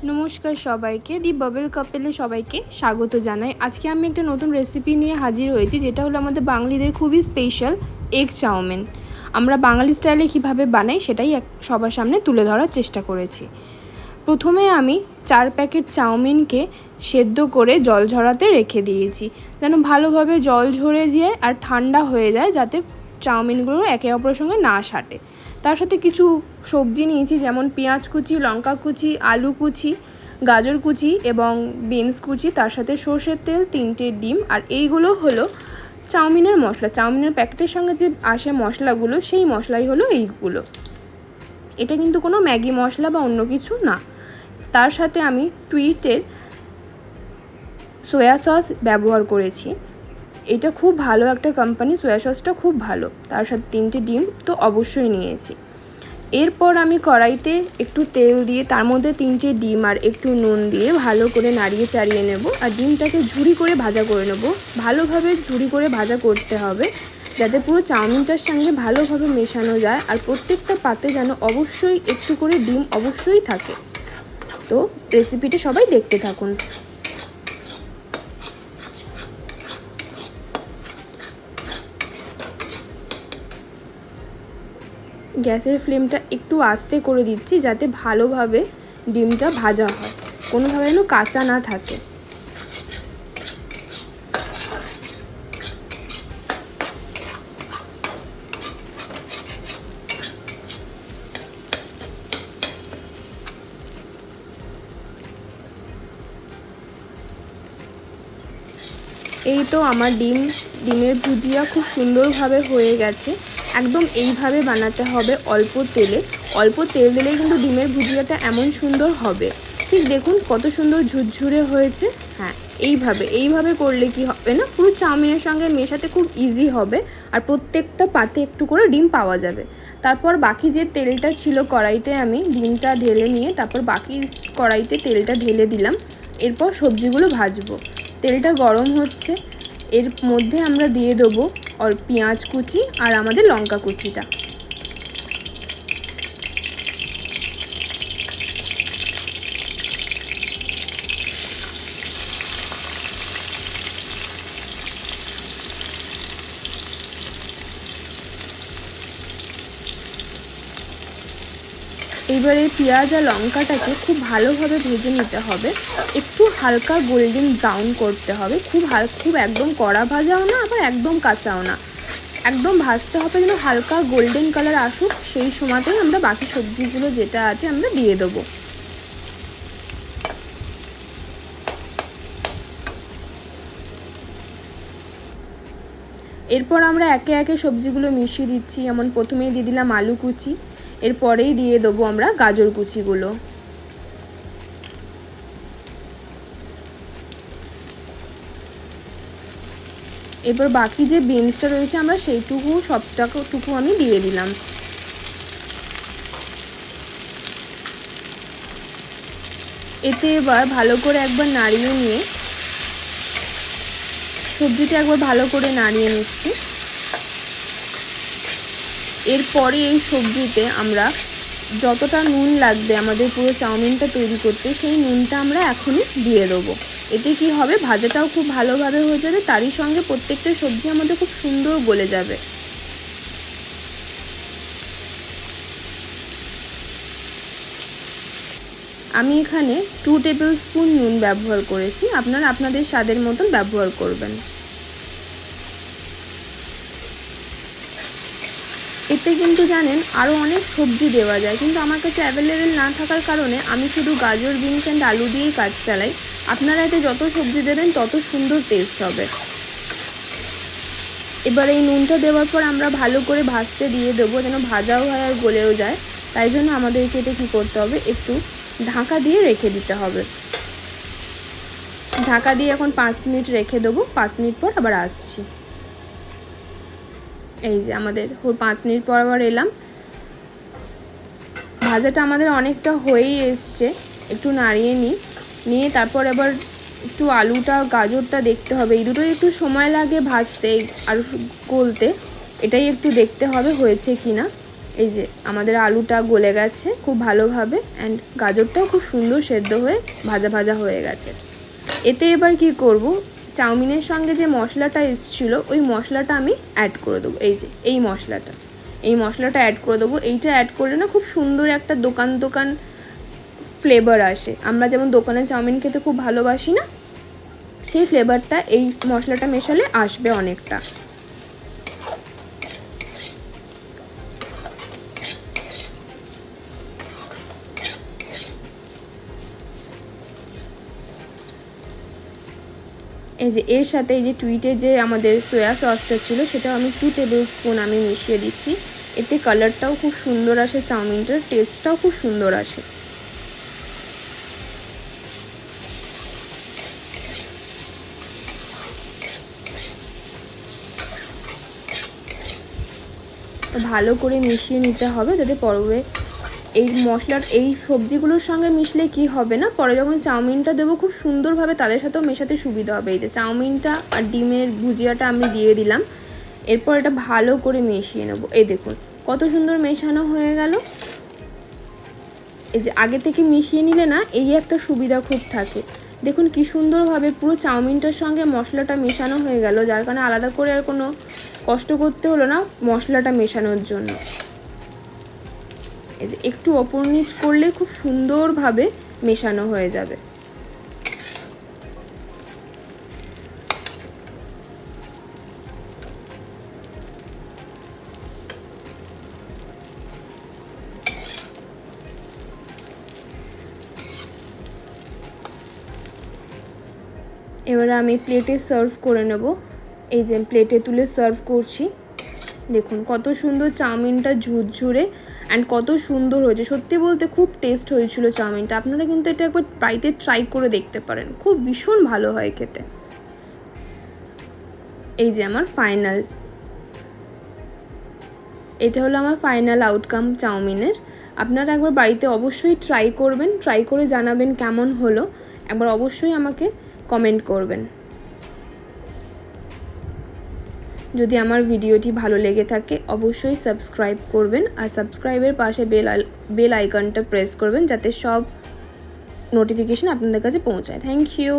নমস্কার সবাইকে, দি বাবল কাপেলে সবাইকে স্বাগত জানাই। আজকে আমি একটা নতুন রেসিপি নিয়ে হাজির হয়েছি, যেটা হলো আমাদের বাঙালিদের খুবই স্পেশাল এগ চাউমিন। আমরা বাঙালি স্টাইলে কীভাবে বানাই সেটাই সবার সামনে তুলে ধরার চেষ্টা করেছি। প্রথমে আমি 4 প্যাকেট চাউমিনকে সেদ্ধ করে জল ঝরাতে রেখে দিয়েছি, যেন ভালোভাবে জল ঝরে যায় আর ঠান্ডা হয়ে যায়, যাতে চাউমিনগুলো একে অপরের সঙ্গে না সাটে। তার সাথে কিছু সবজি নিয়েছি, যেমন পেঁয়াজ কুচি, লঙ্কা কুচি, আলু কুচি, গাজর কুচি এবং বিনস কুচি, তার সাথে সর্ষের তেল, 3টে ডিম। আর এইগুলো হলো চাউমিনের মশলা। চাউমিনের প্যাকেটের সঙ্গে যে আসে মশলাগুলো, সেই মশলাই হলো এইগুলো। এটা কিন্তু কোনো ম্যাগি মশলা বা অন্য কিছু না। তার সাথে আমি টুইটের সয়া সস ব্যবহার করেছি। এটা খুব ভালো একটা কোম্পানি, সয়া সসটা খুব ভালো। তার সাথে 3টে ডিম তো অবশ্যই নিয়েছি। এরপর আমি কড়াইতে একটু তেল দিয়ে তার মধ্যে 3টে ডিম আর একটু নুন দিয়ে ভালো করে নাড়িয়ে চাড়িয়ে নেব। আর ডিমটাকে ঝুরি করে ভাজা করে নেব। ভালোভাবে ঝুরি করে ভাজা করতে হবে, যাতে পুরো চাউমিনটার সঙ্গে ভালোভাবে মেশানো যায়। আর প্রত্যেকটা পাতে যেন অবশ্যই একটু করে ডিম অবশ্যই থাকে। তো রেসিপিটা সবাই দেখতে থাকুন। গ্যাসের ফ্লেমটা একটু আস্তে করে দিচ্ছি, যাতে ভালোভাবে ডিমটা ভাজা হয়, কোনোভাবে যেন কাঁচা না থাকে। এই তো আমার ডিমের ভুজিয়া খুব সুন্দরভাবে হয়ে গেছে। একদম এইভাবে বানাতে হবে, অল্প তেল দিলেই কিন্তু ডিমের ভুজিয়াটা এমন সুন্দর হবে। ঠিক দেখুন কত সুন্দর ঝুরঝুরে হয়েছে। হ্যাঁ, এইভাবে করলে কি হবে না, পুরো চাউমিনের সঙ্গে মেশাতে খুব ইজি হবে। আর প্রত্যেকটা পাতে একটু করে ডিম পাওয়া যাবে। তারপর বাকি যে তেলটা ছিল কড়াইতে, আমি ডিমটা ঢেলে নিয়ে তারপর বাকি কড়াইতে তেলটা ঢেলে দিলাম। এরপর সবজিগুলো ভাজবো। তেলটা গরম হচ্ছে, এর মধ্যে আমরা দিয়ে দেবো পেঁয়াজ কুচি আর আমাদের লঙ্কা কুচিটা। এবারে পেঁয়াজ আর লঙ্কাটাকে খুব ভালোভাবে ভেজে নিতে হবে। একটু হালকা গোল্ডেন ব্রাউন করতে হবে, খুব একদম কড়া ভাজাও না, আবার একদম কাঁচাও না। একদম ভাজতে হবে যেন হালকা গোল্ডেন কালার আসুক। সেই সময়তেই আমরা বাকি সবজিগুলো যেটা আছে আমরা দিয়ে দেবো। এরপর আমরা একে একে সবজিগুলো মিশিয়ে দিচ্ছি। যেমন প্রথমেই দিয়ে দিলাম আলু কুচি, এরপরেই দিয়ে দেবো আমরা গাজর কুচিগুলো। এরপর বাকি যে বিনসটা রয়েছে আমরা সবটুকু আমি দিয়ে দিলাম। এতে এবার ভালো করে একবার নাড়িয়ে নিয়ে সবজিটা একবার ভালো করে নাড়িয়ে নিচ্ছি। এরপরে এই সবজিতে আমরা যতটা নুন লাগবে আমাদের পুরো চাউমিনটা তৈরি করতে, সেই নুনটা আমরা এখনই দিয়ে দেবো। এতে কি হবে, ভাজাটাও খুব ভালোভাবে হয়ে যাবে, তারই সঙ্গে প্রত্যেকটা সবজি আমাদের খুব সুন্দর গলে যাবে। আমি এখানে 2 টেবিল স্পুন নুন ব্যবহার করেছি, আপনারা আপনাদের স্বাদের মতন ব্যবহার করবেন। এতে কিন্তু জানেন আরও অনেক সবজি দেওয়া যায়, কিন্তু আমার কাছে অ্যাভেলেবেল না থাকার কারণে আমি শুধু গাজর, বিনস অ্যান্ড আলু দিয়েই কাজ চালাই। আপনারা এতে যত সবজি দেবেন তত সুন্দর টেস্ট হবে। এবার এই নুনটা দেওয়ার পর আমরা ভালো করে ভাজতে দিয়ে দেবো, যেন ভাজাও হয় আর গলেও যায়। তাই জন্য আমাদেরকে এটা কী করতে হবে, একটু ঢাকা দিয়ে রেখে দিতে হবে। ঢাকা দিয়ে এখন 5 মিনিট রেখে দেবো। 5 মিনিট পর আবার আসছি। এই যে আমাদের 5 মিনিট পর আবার এলাম। ভাজাটা আমাদের অনেকটা হয়েই এসছে। একটু নাড়িয়ে নিয়ে তারপর এবার একটু আলুটা গাজরটা দেখতে হবে। এই দুটোই একটু সময় লাগে ভাজতে আর গলতে, এটাই একটু দেখতে হবে হয়েছে কি না। এই যে আমাদের আলুটা গলে গেছে খুব ভালোভাবে, অ্যান্ড গাজরটাও খুব সুন্দর সেদ্ধ হয়ে ভাজা ভাজা হয়ে গেছে। এতে এবার কি করব, চাউমিনের সঙ্গে যে মশলাটা এসেছিলো ওই মশলাটা আমি অ্যাড করে দেবো। এই যে এই মশলাটা অ্যাড করে দেবো। এইটা অ্যাড করলে না খুব সুন্দর একটা দোকান ফ্লেভার আসে। আমরা যেমন দোকানে চাউমিন খেতে খুব ভালোবাসি না, সেই ফ্লেভারটা এই মশলাটা মেশালে আসবে অনেকটা। এই যে এর সাথে এই যে টুইটে যে আমাদের সয়া সসটা ছিল সেটাও আমি 2 টেবিল স্পুন আমি মিশিয়ে দিচ্ছি। এতে কালারটাও খুব সুন্দর আসে, চাউমিনটার টেস্টটাও খুব সুন্দর আসে। ভালো করে মিশিয়ে নিতে হবে, যাতে পরে এই মশলার এই সবজিগুলোর সঙ্গে মিশলে কি হবে না, পরে যখন চাউমিনটা দেবো খুব সুন্দরভাবে তাদের সাথেও মেশাতে সুবিধা হবে। এই যে চাউমিনটা আর ডিমের ভুজিয়াটা আমি দিয়ে দিলাম, এরপর এটা ভালো করে মিশিয়ে নেবো। এই দেখুন কত সুন্দর মেশানো হয়ে গেল। এই যে আগে থেকে মিশিয়ে নিলে না এই একটা সুবিধা খুব থাকে, দেখুন কি সুন্দরভাবে পুরো চাউমিনটার সঙ্গে মশলাটা মেশানো হয়ে গেল, যার কারণে আলাদা করে আর কোনো কষ্ট করতে হলো না মশলাটা মেশানোর জন্য। এই যে একটু ওপর নিচ করলে খুব সুন্দরভাবে মেশানো হয়ে যাবে। এবারে আমি প্লেটে সার্ভ করে নেব। এই যে প্লেটে তুলে সার্ভ করছি, দেখুন কত সুন্দর চাউমিনটা ঝুরঝুরে অ্যান্ড কত সুন্দর হয়েছে। সত্যি বলতে খুব টেস্ট হয়েছিল চাউমিনটা। আপনারা কিন্তু এটা একবার বাড়িতে ট্রাই করে দেখতে পারেন, খুব ভীষণ ভালো হয় খেতে। এই যে আমার এটা হলো আমার ফাইনাল আউটকাম চাউমিনের। আপনারা একবার বাড়িতে অবশ্যই ট্রাই করবেন, ট্রাই করে জানাবেন কেমন হলো। একবার অবশ্যই আমাকে কমেন্ট করবেন। যদি আমার ভিডিওটি ভালো লেগে থাকে অবশ্যই সাবস্ক্রাইব করবেন, আর সাবস্ক্রাইবের পাশে বেল আইকনটা প্রেস করবেন যাতে সব নোটিফিকেশন আপনাদের কাছে পৌঁছায়। Thank you.